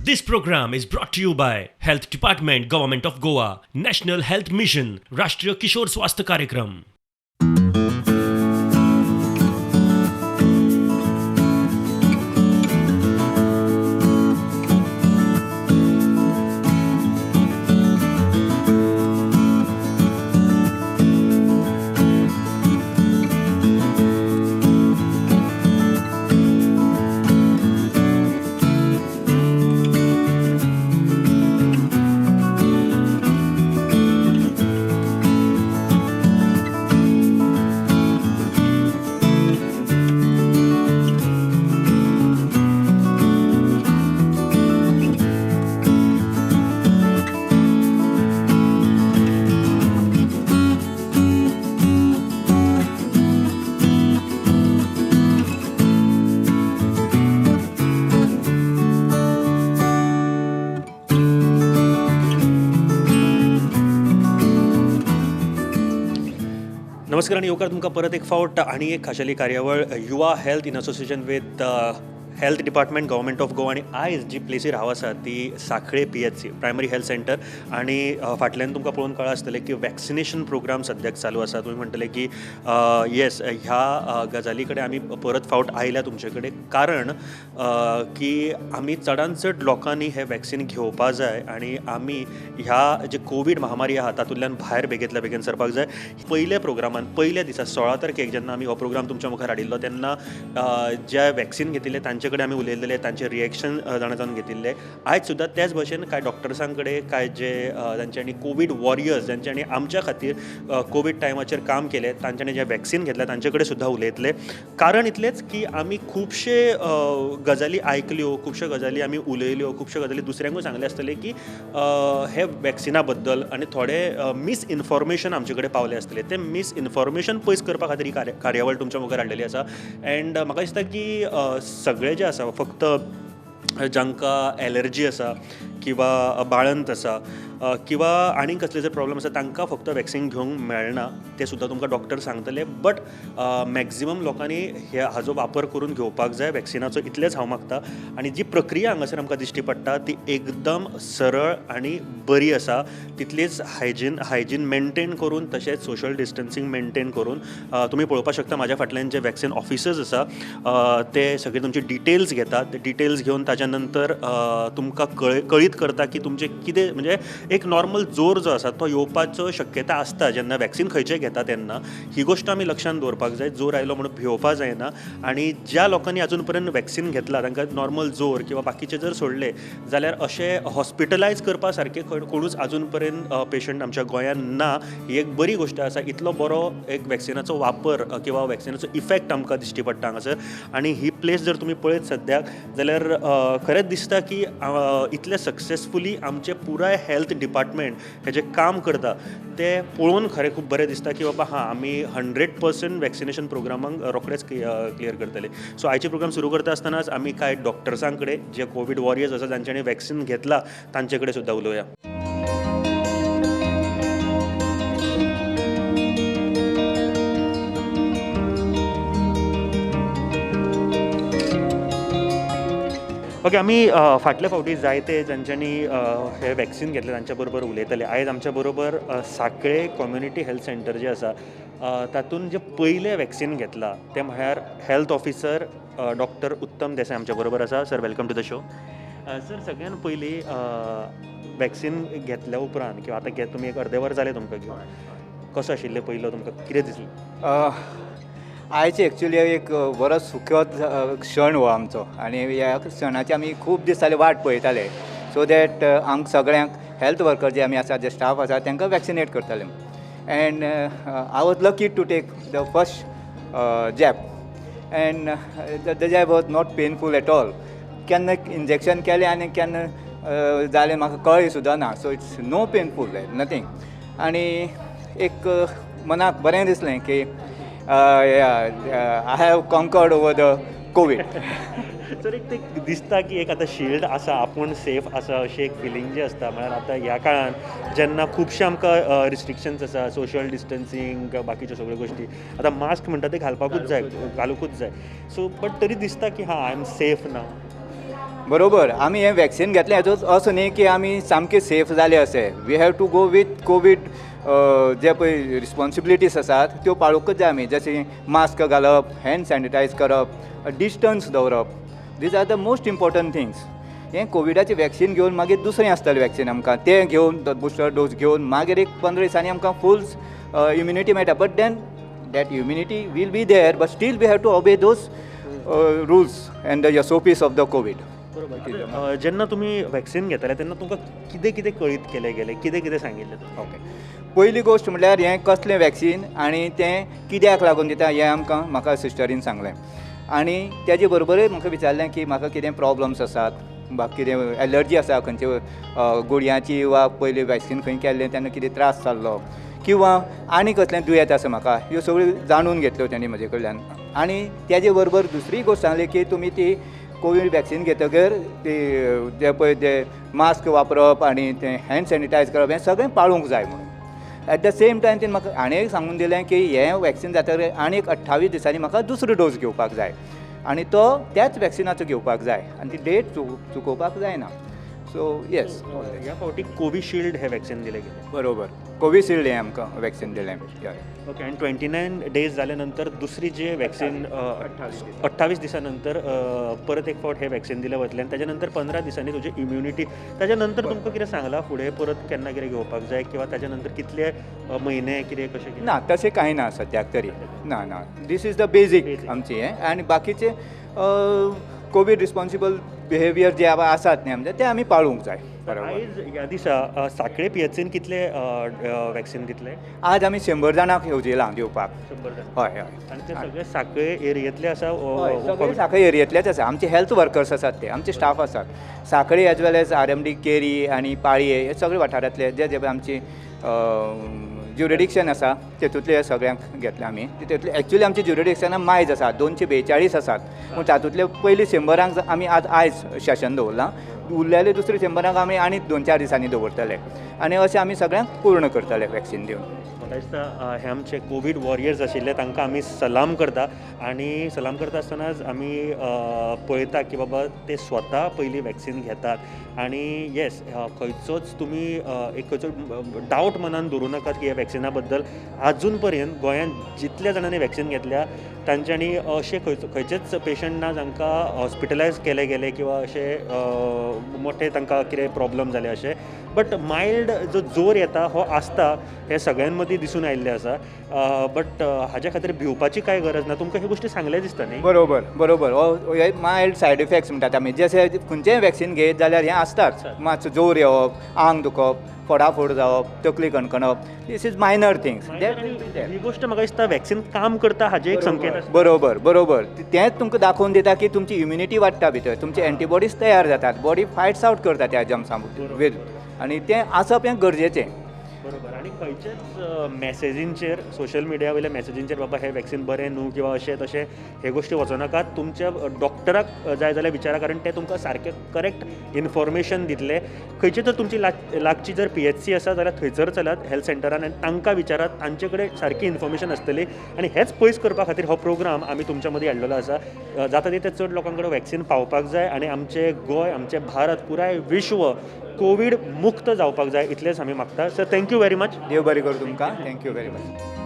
This program is brought to you by Health Department, Government of Goa, National Health Mission, Rashtriya Kishor Swasthya Karyakram. नमस्कार आणि येवकार तुमकां परत एक फावट आनी एक खाशेली कार्यावळ युवा health in association with health department government of Goa. आणि आयज जी प्लेसीर हांव आसा ती सांखळे PHC प्रायमरी हेल्थ सेंटर. आणि फाटल्यान तुमकां पळोवन कळ्ळां आसतलें की वॅक्सिनेशन प्रोग्राम सद्याक चालू आसा. तुमी म्हणटले की येस, ह्या गजाली कडेन आमी परत फावट आयल्या तुमचे कडेन, कारण की आमी चडांत चड लोकांनी हे वॅक्सिन घेवपा जाय आणि आमी ह्या जे कोवीड महामारी आहा तातूंतल्यान भायर बेगींतल्या बेगीन सरपाक जाय. पयल्या प्रोग्रामान पयल्या दिसा 16 तारखेक जेन्ना आमी हो प्रोग्राम तुमच्या मुखार हाडिल्लो तेन्ना जे वॅक्सिन घेतिल्ले तांचे कडेन आमी उलयलेले, तांचे रिएक्शन जाणा जावन घेतिल्ले. आयज सुद्दां त्याच भशेन कांय डॉक्टर्सां कडेन, कांय जे तांच्यांनी कोवीड वॉरियर्स ज्यांच्यांनी आमच्या खातीर कोवीड टायमाचेर काम केलें, तांच्यांनी जे वॅक्सिन घेतल्या तांचे कडेन सुद्दां उलयतले. कारण इतलेंच की आमी खुबशे गजाली आयकल्यो, खुबश्यो गजाली आमी उलयल्यो, खुबश्यो गजाली दुसऱ्यांकूय सांगले आसतले की हे वॅक्सिना बद्दल, आनी थोडे मिसइन्फॉर्मेशन आमचे कडेन पावले आसतले. ते मिसइन्फॉर्मेशन पयस करपा खातीर ही कार्यावळ तुमच्या मुखार हाडलेली आसा. एंड म्हाका दिसता की सगळे जे आसा, फक्त जांकां एलर्जी आसा किंवा बाळंत आसा किंवा आनी कसले जर प्रॉब्लम आसा तांकां फक्त वॅक्सिन घेवंक मेळना, ते सुद्दां तुमकां डॉक्टर सांगतले. बट मॅक्झिमम लोकांनी हाजो वापर करून घेवपाक जाय वॅक्सिनाचो, इतलेंच हांव मागतां. आनी जी प्रक्रिया हांगासर आमकां दिश्टी पडटा ती एकदम सरळ आनी बरी आसा. तितलीच हायजीन मेंटेन करून, तशेंच सोशल डिस्टन्सिंग मेंटेन करून. तुमी पळोवपाक शकता म्हाज्या फाटल्यान जे वॅक्सिन ऑफिसर्स आसा ते सगळे तुमचे डिटेल्स घेतात. ते डिटेल्स घेवन ताच्या नंतर तुमकां कळीत करता की तुमचे कितें, म्हणजे एक नॉर्मल जोर जो आसा तो येवपाचो शक्यता आसता जेन्ना वॅक्सिन खंयचें घेता तेन्ना. ही गोश्ट आमी लक्षांत दवरपाक जाय. जोर आयलो म्हणून भिवपा जायना. आनी ज्या लोकांनी आजून पर्यंत वॅक्सिन घेतला तांकां नॉर्मल जोर किंवा बाकीचे जर सोडले जाल्यार अशे हॉस्पिटलायज करपा सारके कोणूच आजून पर्यंत पेशंट आमच्या गोंयांत ना. ही एक बरी गोश्ट आसा. इतलो बरो एक वॅक्सिनाचो वापर किंवा वॅक्सिनाचो इफेक्ट आमकां दिश्टी पडटा हांगासर. आनी ही प्लेस जर तुमी पळयत सद्याक जाल्यार खरेंच दिसता की इतले सक्सेसफुली आमचे पुराय हेल्थ डिपार्टमेंट हे जे काम करता ते पळोवन खरें खूब बरें दिसता की बाबा आमी 100% वॅक्सिनेशन प्रोग्रामांक रोखडेच क्लियर करतले. सो आयचे प्रोग्राम सुरू करता आसतनाच आमी कांय डॉक्टर्सां कडेन, जे कोवीड वॉरियर्स आसा जांच्यांनी वॅक्सिन घेतला, तांचे कडेन सुद्दां उलोवया. ओके, आमी फाटल्या फावटी जायते जांच्यांनी हे वॅक्सिन घेतले तांच्या बरोबर उलयतले. आयज आमच्या बरोबर सांखळे कम्युनिटी हेल्थ सेंटर जे आसा तातूंत जे पयले वॅक्सिन घेतला ते म्हळ्यार हेल्थ ऑफिसर डॉक्टर उत्तम देसाय आमच्या बरोबर आसा. Sir, welcome to the show. Sir, सगळ्यान पयलीं वॅक्सिन घेतल्या उपरांत किंवा आतां तुमी एक अर्दे वर जालें तुमकां घेवन, कसो आशिल्लें पयलो, तुमकां कितें दिसलें? आयज एक्चुली एक बरो सुखद क्षण हो आमचो. आनी ह्या क्षणाची आमी खूब दीस जाले वाट पळयताले, सो दॅट आमकां सगळ्यांक हेल्थ वर्कर जे आमी आसा, जे स्टाफ आसा, तांकां वॅक्सिनेट करताले. And I was lucky to take the first jab. And the jab was not painful at all. केन्ना इंजेक्शन केलें आनी केन्ना जालें म्हाका कळ्ळें सुद्दां ना. So it's no painful, nothing. आनी एक मनाक बरें दिसलें की I have conquered over the COVID. Sir, एक ते दिसता की एक आतां शिल्ड आसा, आपूण सेफ आसा अशी एक फिलींग जी आसता. म्हळ्यार आतां ह्या काळान जेन्ना खुबशे आमकां रिस्ट्रिक्शन्स आसा, सोशल डिस्टन्सींग, बाकीच्यो सगळ्यो गोश्टी, आतां मास्क म्हणटा ते घालूंकूच जाय. सो बट तरी दिसता की आय एम सेफ नाव. बरोबर आमी हें वॅक्सीन घेतलें हेजोच असो न्ही की आमी सामके सेफ जाले अशें. We have to go with Covid जे पळय रिस्पॉन्सिबिलिटीज आसात त्यो पाळूंकच जाय आमी. जशें मास्क घालप, हँड सॅनिटायज करप, डिस्टन्स दवरप. These are the most important things. हें कोविडाचें वॅक्सीन घेवन मागीर दुसरें आसतलें वॅक्सीन आमकां तें घेवन बुस्टर डोस घेवन मागीर एक 15 दिसांनी आमकां फूल इम्युनिटी मेळटा. But then that immunity will be there but still we have to obey those rules and the SOPs of the Covid. बरोबर. जेन्ना तुमी वॅक्सीन घेताले तेन्ना तुमकां कितें कितें कळीत केलें गेलें, कितें कितें सांगिल्लें तुमकां? ओके. पयली गोश्ट म्हटल्यार हें कसलें वॅक्सीन आनी तें कित्याक लागून दिता हें आमकां म्हाका सिस्टरीन सांगलें. आनी तेजे बरोबरच म्हाका विचारलें की म्हाका कितें प्रॉब्लम्स आसात, म्हाका कितें एलर्जी आसा खंयचे गुडयांची वा पयलीं वॅक्सीन खंय केल्लें तेन्ना कितें त्रास जाल्लो किंवा आनी कसलें दुयेंत आसा म्हाका, ह्यो सगळ्यो जाणून घेतल्यो तेणी म्हजे कडल्यान. आनी तेजे बरोबर दुसरी गोश्ट सांगली की तुमी ती कोवीड वॅक्सीन घेतकीर ती जे पळय ते मास्क वापरप आनी तें हँड सॅनिटायज करप हें सगळें पाळूंक जाय म्हणून. एट द सेम टायम तेणें म्हाका आनी एक सांगून दिलें की हें वॅक्सीन जातकीर आनी एक 28 दिसांनी म्हाका दुसरो डोस घेवपाक जाय आनी तो त्याच वॅक्सिनाचो घेवपाक जाय आनी ती डेट चुकोवपाक जायना. सो येस, ह्या फावटी कोविशिल्ड हें वॅक्सीन दिलें गेलें. बरोबर. कोविशिल्ड हें आमकां वॅक्सीन दिलें. ओके. आनी 29 डेज जाल्या नंतर दुसरी जी वॅक्सीन 28 दिसां नंतर परत एक फावट हें वॅक्सीन दिलें वतलें आनी ताच्या नंतर 15 दिसांनी तुजी इम्युनिटी. ताच्या नंतर तुमकां कितें सांगलां फुडें परत केन्ना कितें घेवपाक जाय किंवा ताच्या नंतर कितले म्हयने कितें कशें कितें? ना तशें कांय ना सद्याक तरी. ना ना दीस इज द बेजीक आमचें हें. आनी बाकीचे कोवीड रिस्पॉन्सिबल बिहेवियर जे आसात न्ही आमचे ते आमी पाळूंक जाय. आयज ह्या दिसा सांखळे PHCन कितले वॅक्सीन दितले? आज आमी 100 जाणांक येवजिलां दिवपाक. 100 जाण. हय हय. आनी ते सगळे सांखळे एरियेंतले आसा? सगळे सांखळे एरियेंतलेच आसा. आमचे हेल्थ वर्कर्स आसात ते आमचे स्टाफ आसात. सांखळे एज वेल एज RMD केरी आनी पाळये हे सगळे वाठारांतले जे जे आमची ज्युरिडिक्शन आसा तेतूंतले सगळ्यांक घेतले आमी. तितूंतले एक्चुअली आमची ज्युरिडिक्शनां मायज आसात 242 आसात. पूण तातूंतले पयलीं 100 आमी आयज सेशन दवरलां. उरलेले दुसरे 100 आमी आनी 2-4 दिसांनी दवरतले आनी अशें आमी सगळ्यांक पूर्ण करतले वॅक्सीन दिवन. म्हाका दिसता हे आमचे कोवीड वॉरियर्स आशिल्ले तांकां आमी सलाम करता आनी सलाम करता आसतनाच आमी पळयता की बाबा ते स्वता पयलीं वॅक्सीन घेतात आनी येस खंयचोच तुमी एक खंयचो डावट मनान दवरूं नाकात की ह्या वॅक्सिना बद्दल. आजून पर्यंत गोंयांत जितल्या जाणांनी वॅक्सीन घेतल्या तांच्यांनी अशे खंयचेच पेशंट ना जांकां हॉस्पिटलायज केले गेले किंवा अशे मोठे तांकां कितें प्रॉब्लम जाले अशे. बट मायल्ड जो जोर येता हो आसता हे सगळ्यां मदीं दिसून आयिल्लें आसा. बट हाज्या खातीर भिवपाची कांय गरज ना. तुमकां ह्यो गोश्टी सांगले दिसता न्ही? बरोबर बरोबर. हे मायल्ड सायड इफेक्ट्स म्हणटात आमी. जशें खंयचेंय वॅक्सीन घेयत जाल्यार हें आसताच. मातसो जोर येवप, आंग दुखप, फोडाफोड जावप, तकली कणकणप. This is minor things. ही गोश्ट म्हाका दिसता वॅक्सीन काम करता हाजे एक संकेत आसता. बरोबर बरोबर. तेंच तुमकां दाखोवन दिता की तुमची इम्युनिटी वाडटा भितर, तुमचे एंटीबॉडीज तयार जातात, बॉडी फायट्स आवट करता त्या जर्म्सां विथ आनी तें आसप हें गरजेचें. बरोबर. आनी खंयचेच मॅसेजींचेर सोशल मिडिया वयल्या मॅसेजींचेर बाबा हें वॅक्सीन बरें न्हू किंवा अशें तशें हे गोश्टी वचनाकात. तुमच्या डॉक्टराक जाय जाल्यार विचारा कारण ते तुमकां सारकें करेक्ट इन्फॉर्मेशन दितले. खंयची तर तुमची लागची जर PHC आसा जाल्यार थंयसर चलात हेल्थ सेंटरान आनी तांकां विचारात. तांचे कडेन सारकी इन्फॉर्मेशन आसतली आनी हेच पयस करपा खातीर हो प्रोग्राम आमी तुमच्या मदीं हाडलेलो आसा. जाता तितले चड लोकां कडेन वॅक्सीन पावपाक जाय आनी आमचें गोंय, आमचें भारत, पुराय विश्व कोवीड मुक्त जावपाक जाय इतलेंच आमी मागता. Sir thank you very much. देव बरें करूं तुमकां. Thank you very much.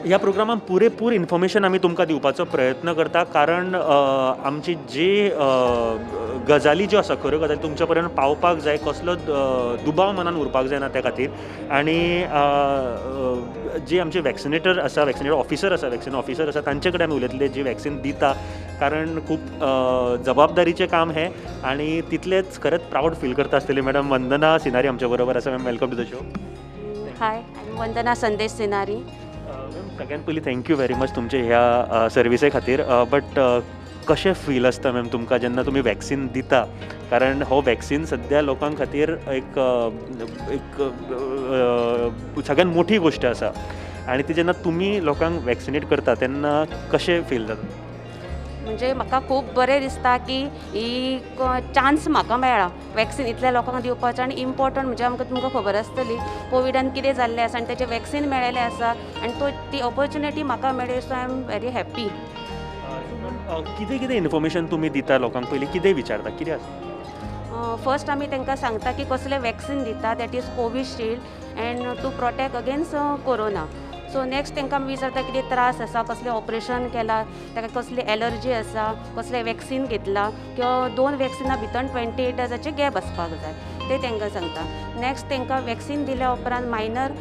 ह्या प्रोग्रामान पुरेपूर इन्फॉर्मेशन आमी तुमकां दिवपाचो प्रयत्न करता कारण आमची जी गजाली ज्यो आसा खऱ्यो गजाली तुमच्या पर्यंत पावपाक जाय, कसलो दुबाव मनान उरपाक जायना त्या खातीर. आनी जे आमचे वॅक्सिनेटर आसा, वॅक्सिनेटर ऑफिसर आसा, वॅक्सिन ऑफिसर आसा तांचे कडेन आमी उलयतले जी वॅक्सिन दिता कारण खूप जबाबदारीचे काम आहे आणि तिथलेच खरंच प्राऊड फील करत असलेली मॅडम वंदना सिनारी आमच्याबरोबर असं. Ma'am, welcome to the show. Hi, I Vandana Sandesh Sinari. Ma'am, सगळ्यात पयलीं थँक्यू व्हेरी मच तुमचे ह्या सर्विसे खातीर. बट कशें फील आसता मॅम तुमकां जेन्ना तुमी वॅक्सीन दिता, कारण हो वॅक्सीन सद्या लोकां खातीर एक एक सगळ्यात मोठी गोष्ट आसा आणि ती जेन्ना तुमी लोकांक वॅक्सिनेट करता तेन्ना कशें फील जाता? म्हणजे म्हाका खूब बरें दिसता की ही चान्स म्हाका मेळ्ळा वॅक्सीन इतल्या लोकांक दिवपाचें. आनी इम्पॉर्टंट म्हणजे आमकां तुमकां खबर आसतली कोविडान कितें जाल्लें आसा आनी तेचें वॅक्सीन मेळिल्लें आसा आनी ती ऑपॉर्च्युनिटी म्हाका मेळ्ळी. So I am very happy. कितें कितें इन्फॉर्मेशन तुमी दिता लोकांक? पयलीं कितें विचारता, कितें आसता? फर्स्ट आमी तांकां सांगता की कसलें वॅक्सीन दिता, that is Covishield and to protect against corona. So next तांकां आमी विचारता कितें त्रास आसा, कसलें ऑपरेशन केलां, ताका कसली एलर्जी आसा, कसलें वॅक्सीन घेतला किंवा 2 वॅक्सिना भितर 28 डेजाचें गॅप आसपाक जाय ते तांकां सांगता. नेक्स्ट तांकां वॅक्सीन दिल्या उपरांत मायनर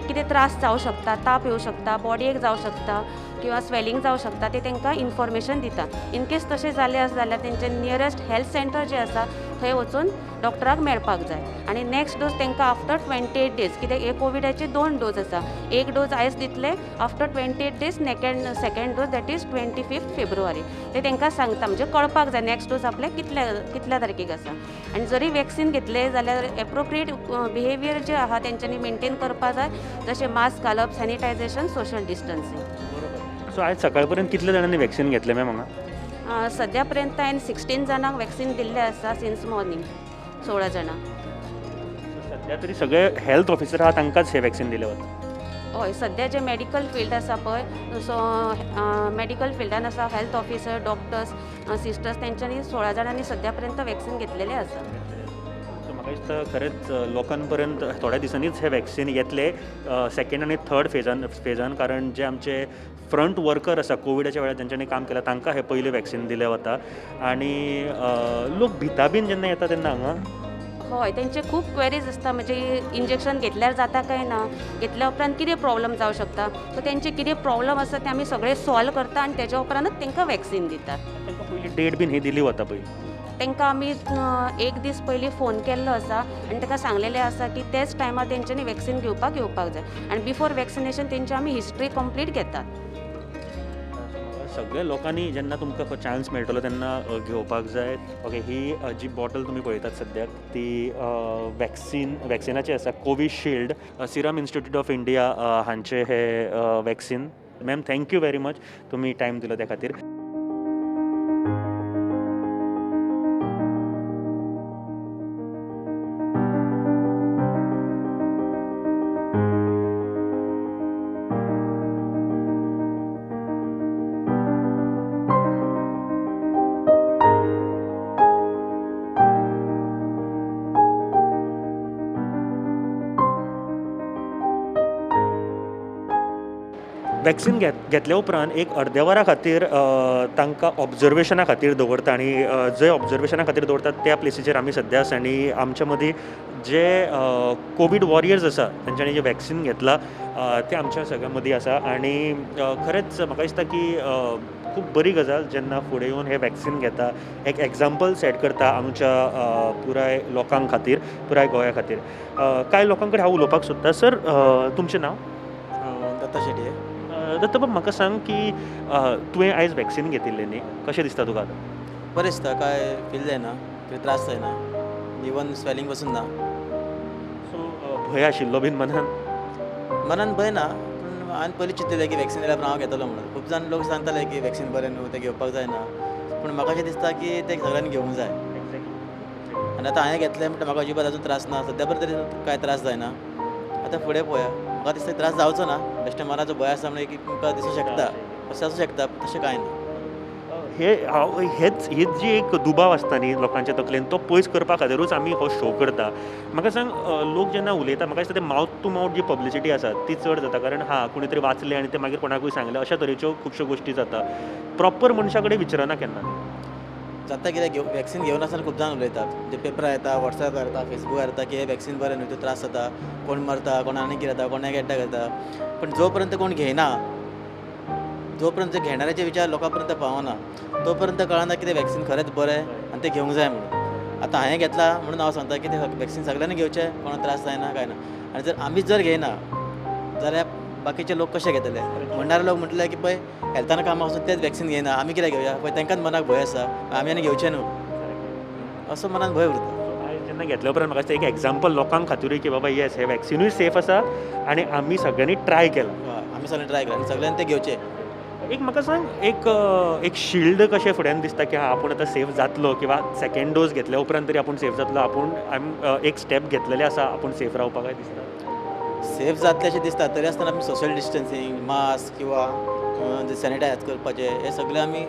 कितें त्रास जावं शकता, ताप येवं शकता, बॉडी एक जावं शकता किंवा स्वेलिंग जावं शकता ते तांकां इन्फॉर्मेशन दिता. इन केस तशें जालें आसा जाल्यार तेंचें नियरस्ट हेल्थ सेंटर जें आसा थंय वचून डॉक्टराक मेळपाक जाय. आनी नेक्स्ट डोस तांकां आफ्टर 28 डेज, कित्याक हे कोविडाचे 2 डोस आसा. एक डोस आयज दितले, after 28 days second dose that is 25 February. ते तांकां सांगता म्हणजे कळपाक जाय नेक्स्ट डोस आपले कितल्या तारखेक आसा. आनी जरी वॅक्सीन घेतले जाल्यार एप्रोप्रिएट बिहेवियर जे आहा तेंच्यांनी मेंटेन करपा जाय, जशें मास्क घालप, सॅनिटायझेशन, सोशल डिस्टन्सिंग. सो आयज सकाळ पर्यंत कितल्या जाणांनी वॅक्सीन घेतलें मॅम हांगा? सद्या पर्यंत हांवें 16 जाणांक वॅक्सीन दिल्लें आसा सिन्स मॉर्निंग, 16 जाणां. सध्या तरी सगळे हेल्थ ऑफिसर आहा तांकांच हे वॅक्सीन दिलें वता? हय, सद्या जे मेडिकल फील्ड आसा पळय, सो मेडिकल फिल्डान आसा हेल्थ ऑफिसर, डॉक्टर्स, सिस्टर्स, तेंच्यांनी 16 जाणांनी सद्या पर्यंत वॅक्सीन घेतलेलें आसा. म्हाका दिसता खरेंच लोकां पर्यंत थोड्या दिसांनीच हे वॅक्सीन येतले सेकंड आनी थर्ड फेजान, कारण जे आमचे फ्रंट वर्कर आसा कोविडाच्या वेळार जेंच्यांनी काम केलां तांकां हे पयलें वॅक्सीन दिलें वता. आनी लोक भिता बीन जेन्ना येता तेन्ना हांगा हय, तेंचे खूब क्वेरीज आसता, म्हणजे इंजेक्शन घेतल्यार जाता काय ना, घेतल्या उपरांत कितें प्रॉब्लम जावं शकता. सो तेंचे कितें प्रॉब्लम आसा ते आमी सगळे सॉल्व करता आनी तेच्या उपरांतच तांकां वॅक्सीन दितात. तांकां पयली डेट बीन ही दिली वता पळय, तांकां आमी एक दीस पयलीं फोन केल्लो आसा आनी ताका सांगलेलें आसा की तेच टायमार तेंच्यांनी वॅक्सीन घेवपाक जाय. आनी बिफोर वॅक्सिनेशन तेंची आमी हिस्ट्री कंप्लीट घेतात. सगळ्या लोकांनी जेन्ना तुमकां चान्स मेळटलो तेन्ना घेवपाक जाय. ओके, ही जी बॉटल तुमी पळयतात सद्याक ती वॅक्सिनाची आसा, Covishield, Serum institute of India हांचे हे vaccine. Ma'am, thank you very much तुमी टायम दिलो त्या खातीर. वॅक्सीन घेतल्या उपरांत एक अर्द्या वरा खातीर तांकां ऑब्जर्वेशना खातीर दवरता आनी जंय ऑब्जर्वेशना खातीर दवरतात त्या प्लेसीचेर आमी सद्या आसा. आनी आमच्या मदीं जे कोवीड वॉरियर्स आसा तेंच्यांनी जे वॅक्सीन घेतलां ते आमच्या सगळ्या मदीं आसा. आनी खरेंच म्हाका दिसता की खूब बरी गजाल जेन्ना फुडें येवन हे वॅक्सीन घेता, एक एग्जाम्पल सेट करता आमच्या पुराय लोकांक खातीर, पुराय गोंया खातीर. कांय लोकां कडेन हांव उलोवपाक सोदतां. सर, तुमचें नांव? दत्ता शेटये. दत्ता बाब, म्हाका सांग की तुवें आयज वॅक्सीन घेतिल्लें न्ही, कशें दिसता तुका आतां? बरें दिसता, काय फील जायना, कितें त्रास जायना, इवन स्वेलिंग पसून ना. सो भंय आशिल्लो बीन मनान भंय ना, पूण हांवें पयलीं चिंतलेलें की वॅक्सीन दिल्यार हांव घेतलो म्हणून. खूब जाण लोक सांगताले की वॅक्सीन बरें न्हू, तें घेवपाक जायना. पूण म्हाका अशें दिसता की तें सगळ्यांनी घेवंक जाय. आनी आतां हांवें घेतलें म्हणटा म्हाका अजिबात अजून त्रास ना, सद्या बरें तरी कांय त्रास जायना. आतां फुडें पळोवया. म्हाका दिसता त्रास जावचो ना, बेश्टें मनाचो भंय आसा म्हणजे की तुमकां दिसूं शकता, अशें आसूं शकता, तशें कांय ना. हीच जी एक दुबाव आसता न्ही लोकांच्या तकलेन, तो पयस करपा खातीरूच आमी हो शो करता. म्हाका सांग, लोक जेन्ना उलयता म्हाका दिसता ते मावथ टू मावथ जी पब्लिसिटी आसा ती चड जाता, कारण कोणी तरी वाचलें आनी तें मागीर कोणाकूय सांगलें, अशा तरेच्यो खुबश्यो गोश्टी जाता. प्रॉपर मनशा कडेन विचारना केन्ना जाता कित्याक वॅक्सीन घेवन आसतना खूब जाण उलयतात, जे पेपरार येता, वॉट्सॅपार येता, फेसबुकार येता की हे वॅक्सीन बरें न्हू, तो त्रास जाता, कोण मरता, कोण आनी कितें जाता, कोण एटॅक जाता. पूण जो पर्यंत कोण घेयना, जोपर्यंत घेणाऱ्याचे विचार लोकांपर्यंत पावना तोपर्यंत कळना की ते वॅक्सिन खरेंच बरें आनी ते घेवंक जाय म्हणून. आतां हांवें घेतला म्हणून हांव सांगता की ते वॅक्सिन सगळ्यांनी घेवचें, कोणाक त्रास जायना काय ना. आनी जर आमीच जर घेयना जाल्यार बाकीचे लोक कशे घेतले. म्हणणारे लोक म्हटले की पळय हेल्थान कामां वचून तेच वॅक्सिन घेयना, आमी कित्याक घेवया, पळय तांकांच मनाक भंय आसा, आमी आनी घेवचें न्हू असो मनान भंय उरता. हांवें जेन्ना घेतल्या उपरांत म्हाका दिसता एक एग्जाम्पल लोकांक खातीरूय की बाबा येस हे वॅक्सिनूय सेफ आसा आनी आमी सगळ्यांनी ट्राय केला. आमी सगळें ट्राय केला आनी सगळ्यांनी ते घेवचे. एक म्हाका सांग एक शिल्ड कशें फुड्यान दिसता की आपूण आतां सेफ जातलो किंवा सेकंड डोस घेतल्या उपरांत तरी आपूण सेफ जातलो, आमी एक स्टेप घेतलेले आसा आपूण सेफ रावपाक काय दिसता. सेफ जातले अशें दिसता तरी आसतना आमी सोशल डिस्टन्सींग, मास्क किंवा सॅनिटायज करपाचें हें सगळें आमी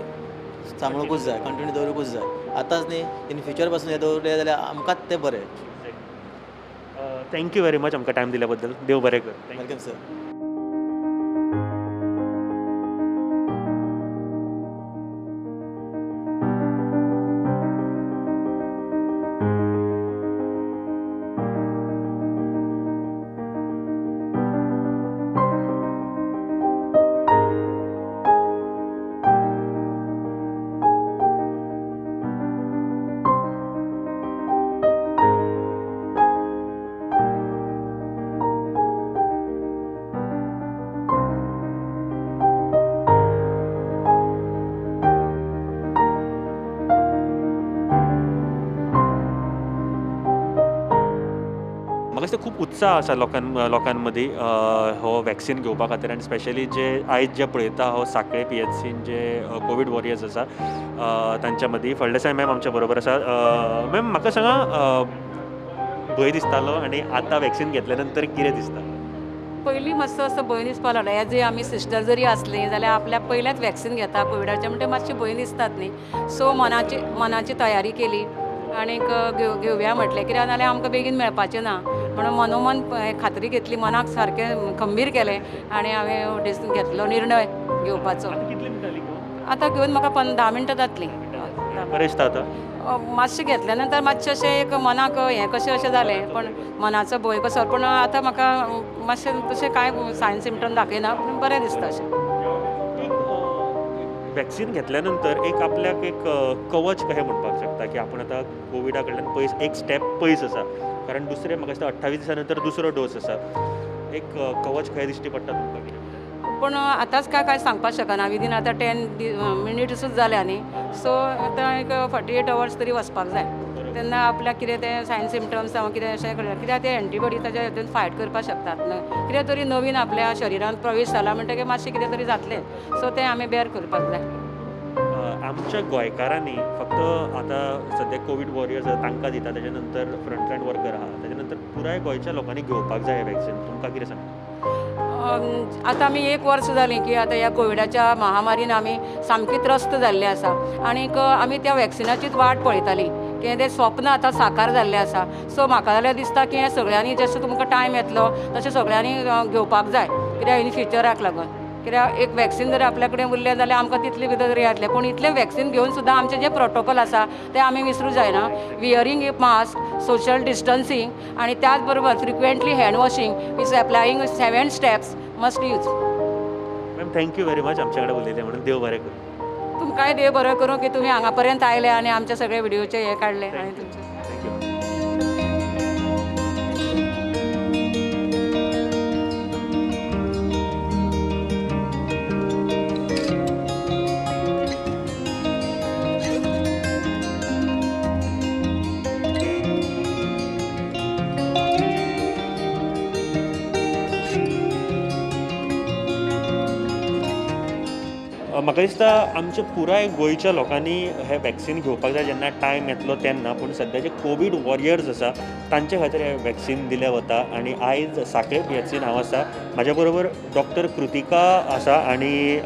सांबाळूंकूच जाय, कंटिन्यू दवरूंकूच जाय. आतांच न्ही इन फ्युचर पासून हें दवरलें जाल्यार आमकांच तें बरें. थँक्यू व्हेरी मच आमकां टायम दिल्या बद्दल. देव बरें कर. Welcome sir. म्हाका दिसता खूब उत्साह आसा लोकां मदीं हो वॅक्सिन घेवपा खातीर आनी स्पेशली जे आयज जे पळयता हो सांखळे PHCन जे कोवीड वॉरियर्स आसा तांच्या मदीं फळदेसाय मॅम आमच्या बरोबर आसा. मॅम म्हाका सांगा भंय दिसतालो आनी आतां वॅक्सिन घेतल्या नंतर कितें दिसता? पयलीं मातसो असो भंय दिसपा लागलो. एज आमी सिस्टर जरी आसली जाल्यार आपल्या पयल्याच वॅक्सिन घेता कोविडाचें म्हणटा मातशी भंय दिसतात न्ही. सो मनाची तयारी केली आनीक घेवया म्हटलें कित्याक नाल्यार आमकां बेगीन मेळपाचें ना म्हणून मनोमन खात्री घेतली, मनाक सारकें खंबीर केलें आनी हांवें घेतलो निर्णय घेवपाचो. कितली मिनटां घेवन? आतां घेवन म्हाका 10 मिनटां जातलीं. बरें दिसता आतां? मातशें घेतल्या नंतर मातशें अशें एक मनाक हें कशें अशें जालें, पण मनाचो भंय कसो. पूण आतां म्हाका मातशें तशें कांय सायन सिम्पटम दाखयना, पूण बरें दिसता अशें. वॅक्सिन घेतल्या नंतर एक आपल्याक एक कवच कशें म्हणपाक शकता की आपूण आतां कोविडा कडल्यान पयस एक स्टेप पयस आसा, कारण दुसरें म्हाका दिसता 28 दिसां नंतर दुसरो डोस आसा. एक कवच खंय दिश्टी पडटा तुमकां कितें? पूण आतांच काय सांगपाक शकना. विदीन आतां 10 मिनिट्सूच जाल्या न्ही. सो आतां एक 48 अवर्स तरी वचपाक जाय. तेन्ना आपल्याक कितें तें सायन सिम्पटम्स जावं कितें अशें कळटा, कित्याक ते एंटीबॉडी ताच्या हितून फायट करपाक शकतात. कितें तरी नवीन आपल्या शरिरांत प्रवेश जाला म्हणटकीर मातशें कितें तरी जातलें. सो तें आमी बेर करपाक जाय. आमच्या गोंयकारांनी फक्त आतां सद्या कोवीड वॉरियर्स तांकां दिता, तेच्या नंतर फ्रंटलायन वर्कर आहा, तेच्या नंतर पुराय गोंयच्या लोकांनी घेवपाक जाय हें वॅक्सिन. तुमकां कितें सांगता? आतां आमी 1 वर्स जालीं की आतां ह्या कोविडाच्या महामारीन आमी सामकी त्रस्त जाल्ले आसा आनीक आमी त्या वॅक्सिनाचीच वाट पळयतालीं की तें स्वप्न आतां साकार जाल्लें आसा. सो म्हाका जाल्यार दिसता की हें सगळ्यांनी जसो तुमकां टायम येतलो तशें सगळ्यांनी घेवपाक जाय, कित्याक इन फ्युचराक लागून. कित्याक एक वॅक्सिन जर आपल्या कडेन उरलें जाल्यार आमकां तितलें भितर तरी येतलें. पूण इतलें वॅक्सिन घेवन सुद्दां आमचें जें प्रोटोकॉल आसा तें आमी विसरूं जायना. Wearing a mask, social distancing आनी त्याच बरोबर frequently hand washing is applying 7 steps must use. Ma'am thank you very much आमच्या कडेन उलयलें म्हणून. देव बरें करूं. तुमकांय देव बरें करूं की तुमी हांगा पर्यंत आयले आनी आमचे सगळे व्हिडिओचे हे काडले आनी तुमचे म्हाका दिसता आमच्या पुराय गोंयच्या लोकांनी हें वॅक्सिन घेवपाक जाय जेन्ना टायम येतलो तेन्ना. पूण सद्या जे कोवीड वॉरियर्स आसा तांचे खातीर हें वॅक्सिन दिलें वता आनी आयज सांखळे PHCन हांव आसा. म्हाज्या बरोबर डॉक्टर कृतिका आसा आनी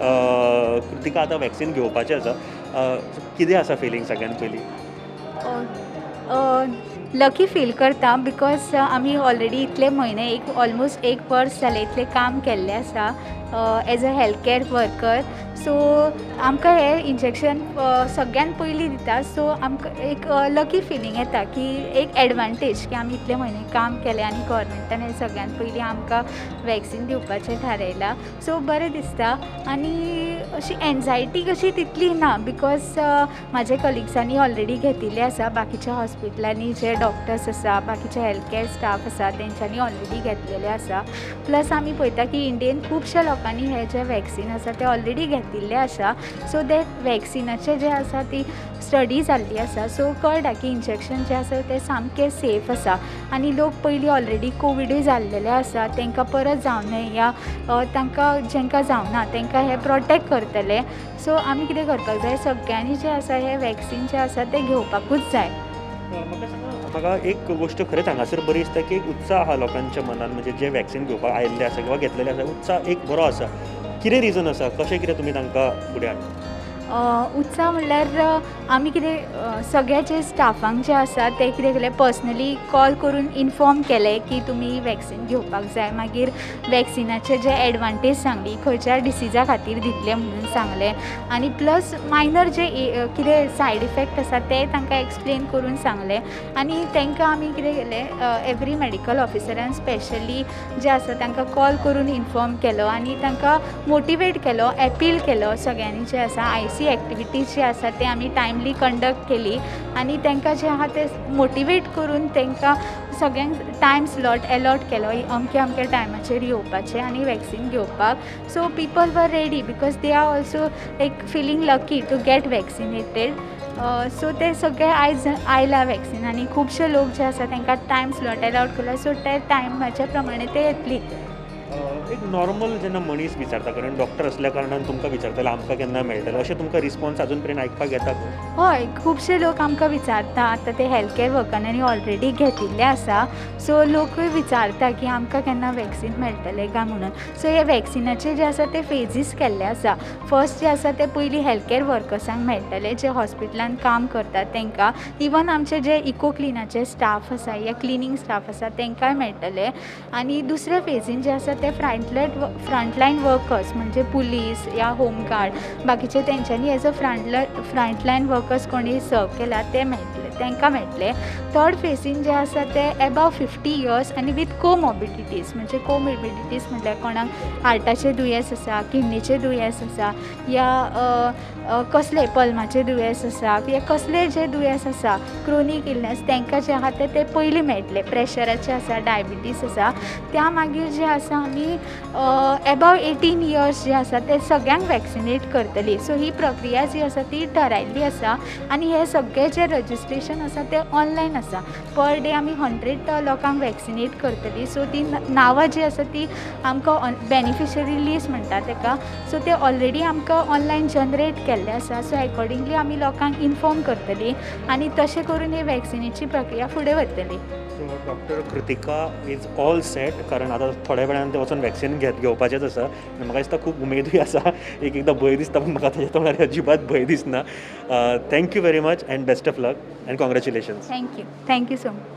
कृतिका आतां वॅक्सिन घेवपाचें आसा. कितें आसा फिलींग सगळ्यान पयलीं? लकी फील करता बिकॉज आमी ऑलरेडी इतले म्हयने ऑलमोस्ट 1 वर्स जालें इतलें काम केल्लें आसा as a health care worker. So आमकां हें इंजेक्शन सगळ्यान पयलीं दिता. सो आमकां एक लकी फिलींग येता की एक एडवांटेज की आमी इतले म्हयने काम केलें आनी गव्हर्मेंटान हें सगळ्यान पयलीं आमकां वॅक्सीन दिवपाचें थारायलां. सो बरें दिसता. आनी अशी एन्जायटी कशी तितली ना बिकॉज म्हाज्या कलिग्सांनी ऑलरेडी घेतिल्ली आसा. बाकीच्या हॉस्पिटलांनी जे डॉक्टर्स आसा, बाकीचे हेल्थ कॅर स्टाफ आसा, तेंच्यांनी ऑलरेडी घेतलेले आसा. प्लस आमी पळयता की इंडियेन खुबश्या लोकांनी हे जे वॅक्सीन आसा ते ऑलरेडी घेतिल्ले आसा. सो ते वॅक्सिनाचे जे आसा ती स्टडी जाल्ली आसा. सो कळटा की इंजेक्शन जे आसा ते सामकें सेफ आसा. आनी लोक पयलीं ऑलरेडी कोविडूय जाल्लेले आसा, तांकां परत जावं न्हय या तांकां जेंकां जावना तांकां हे प्रोटेक्ट करतले. सो आमी कितें करपाक जाय, सगळ्यांनी जे आसा हे वॅक्सीन जे आसा ते घेवपाकूच जाय. म्हाका एक गोश्ट खरेंच हांगासर बरी दिसता की एक उत्साह आहा लोकांच्या मनान, म्हणजे जे वॅक्सीन घेवपाक आयिल्ले आसा किंवा घेतलेले आसा, उत्साह एक बरो आसा. कितें रिजन आसा, कशें कितें तुमी तांकां फुडें हाडटा? उत्साह म्हणल्यार आमी कितें सगळे जे स्टाफांक जे आसा ते कितें केलें, पर्सनली कॉल करून इन्फॉर्म केलें की तुमी वॅक्सीन घेवपाक जाय. मागीर वॅक्सिनाचे जे एडवांटेज सांगली, खंयच्या डिसिजा खातीर दितले म्हणून सांगलें. आनी प्लस मायनर जे कितें सायड इफेक्ट आसा ते तांकां एक्सप्लेन करून सांगलें. आनी तांकां आमी कितें केलें, एवरी मेडिकल ऑफिसरान स्पेशली जे आसा तांकां कॉल करून इन्फॉर्म केलो आनी तांकां मोटिवेट केलो, अपील केलो सगळ्यांनी जे आसा एक्टिविटीज जे आसा ते आमी टायमली कंडक्ट केली. आनी तांकां जे आहा ते मोटिवेट करून तांकां सगळ्यांक टायम स्लॉट अलॉट केलो, अमक्या अमक्या टायमाचेर येवपाचें आनी वॅक्सीन घेवपाक. So people were ready because they are also like feeling lucky to get vaccinated. So ते सगळे आयज आयला वॅक्सीन आनी खुबशे लोक जे आसा तांकां टायम स्लॉट अलॉट केला. सो ते टायमाच्या प्रमाणे ते येतली. एक नॉर्मल जेन्ना मनीस विचारता, कारण डॉक्टर असल्या कारणान तुमकां विचारतले आमकां केन्ना मेळटलें, अशें तुमकां रिस्पॉन्स अजून पर्यंत आयकपाक येता? हय, खुबशे लोक आमकां विचारता. आतां ते हेल्थ कॅर वर्करांनी ऑलरेडी घेतिल्ले आसा. सो लोकूय विचारता की आमकां केन्ना वॅक्सीन मेळटलें काय म्हणून. सो हे वॅक्सिनाचे जे आसा ते फेजीस केल्ले आसा. फर्स्ट जे आसा ते पयलीं हेल्थ कॅर वर्कर्सांक मेळटले, जे हॉस्पिटलान काम करतात तांकां. इवन आमचे जे इको क्लिनाचे स्टाफ आसा या क्लिनींग स्टाफ आसा तांकांय मेळटले. आनी दुसऱ्या फेजीन जे आसा ते फ्रंटलायन वर्कर्स म्हणजे पुलीस या होमगार्ड बाकीचे तेंच्यांनी एज अ फ्रंटलायन वर्कर्स कोणी सर्व केला ते मेळटले, तांकां मेळटले. थर्ड फेजीन जे आसा ते अबाव 50 इयर्स आनी वीथ कोमॉर्बिडिटीज. म्हणजे कोमॉर्बिडिटीज म्हटल्यार कोणाक हार्टाचे दुयेंस आसा, किडनीचे दुयेंस आसा या कसले पल्माचे दुयेंस आसा या कसले जे दुयेंस आसा क्रोनीक इलनेस तांकां जे आहा ते पयलीं मेळटले. प्रेशराचे आसा, डायबिटीज आसा, त्या मागीर जे आसा आमी अबाव 18 इयर्स जे आसा ते सगळ्यांक वॅक्सिनेट करतली. सो ही प्रक्रिया जी आसा ती ठरायल्ली आसा. आनी हे सगळे जे रजिस्ट्रेशन आसा ते ऑनलायन आसा. पर डे आमी 100 लोकांक वॅक्सिनेट करतली. सो ती नांवां जी आसा ती आमकां बेनिफिशरी लिस्ट म्हणटा ताका. सो ते ऑलरेडी आमकां ऑनलायन जनरेट केल्ले आसा. सो एकॉर्डिंगली आमी लोकांक इन्फॉर्म करतली आनी तशें करून ही वॅक्सिनेची प्रक्रिया फुडें वतली. So doctor Kritika is all set, कारण आतां थोड्या वेळान ते वचून वॅक्सीन घेवपाचेंच आसा. आनी म्हाका दिसता खूब उमेदूय आसा. एकदां भंय दिसता पूण म्हाका ताच्या तोंडार अजिबात भंय दिसना. Thank you very much and best of luck and congratulations. Thank you so much.